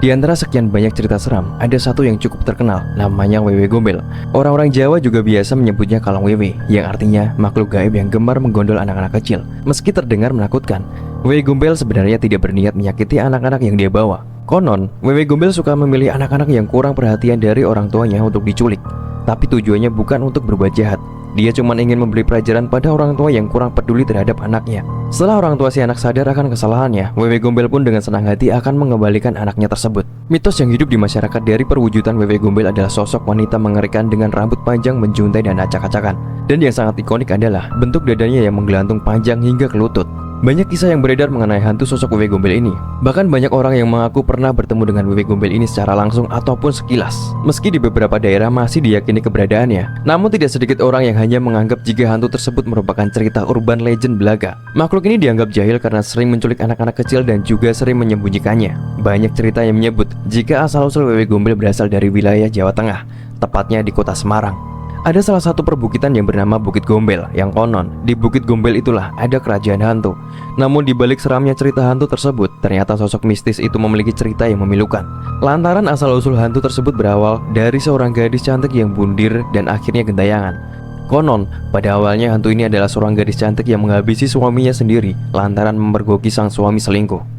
Di antara sekian banyak cerita seram, ada satu yang cukup terkenal, namanya Wewe Gombel. Orang-orang Jawa juga biasa menyebutnya Kalong Wewe, yang artinya makhluk gaib yang gemar menggondol anak-anak kecil. Meski terdengar menakutkan, Wewe Gombel sebenarnya tidak berniat menyakiti anak-anak yang dia bawa. Konon, Wewe Gombel suka memilih anak-anak yang kurang perhatian dari orang tuanya untuk diculik. Tapi tujuannya bukan untuk berbuat jahat. Dia cuma ingin memberi pelajaran pada orang tua yang kurang peduli terhadap anaknya. Setelah orang tua si anak sadar akan kesalahannya, Wewe Gombel pun dengan senang hati akan mengembalikan anaknya tersebut. Mitos yang hidup di masyarakat dari perwujudan Wewe Gombel adalah sosok wanita mengerikan dengan rambut panjang menjuntai dan acak-acakan. Dan yang sangat ikonik adalah bentuk dadanya yang menggelantung panjang hingga ke lutut. Banyak kisah yang beredar mengenai hantu sosok Wewe Gombel ini. Bahkan banyak orang yang mengaku pernah bertemu dengan Wewe Gombel ini secara langsung ataupun sekilas. Meski di beberapa daerah masih diyakini keberadaannya, namun tidak sedikit orang yang hanya menganggap jika hantu tersebut merupakan cerita urban legend belaga. Makhluk ini dianggap jahil karena sering menculik anak-anak kecil dan juga sering menyembunyikannya. Banyak cerita yang menyebut jika asal-usul Wewe Gombel berasal dari wilayah Jawa Tengah, tepatnya di kota Semarang. Ada salah satu perbukitan yang bernama Bukit Gombel, yang konon di Bukit Gombel itulah ada kerajaan hantu. Namun di balik seramnya cerita hantu tersebut, ternyata sosok mistis itu memiliki cerita yang memilukan. Lantaran asal-usul hantu tersebut berawal dari seorang gadis cantik yang bundir dan akhirnya gentayangan. Konon, pada awalnya hantu ini adalah seorang gadis cantik yang menghabisi suaminya sendiri lantaran memergoki sang suami selingkuh.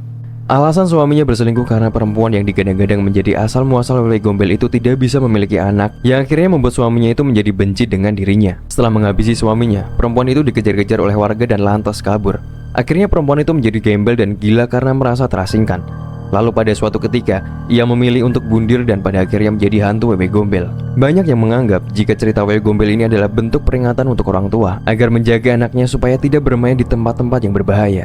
Alasan suaminya berselingkuh karena perempuan yang digadang-gadang menjadi asal muasal Wewe Gombel itu tidak bisa memiliki anak, yang akhirnya membuat suaminya itu menjadi benci dengan dirinya. Setelah menghabisi suaminya, perempuan itu dikejar-kejar oleh warga dan lantas kabur. Akhirnya perempuan itu menjadi gembel dan gila karena merasa terasingkan. Lalu pada suatu ketika, ia memilih untuk bundir dan pada akhirnya menjadi hantu Wewe Gombel. Banyak yang menganggap jika cerita Wewe Gombel ini adalah bentuk peringatan untuk orang tua agar menjaga anaknya supaya tidak bermain di tempat-tempat yang berbahaya.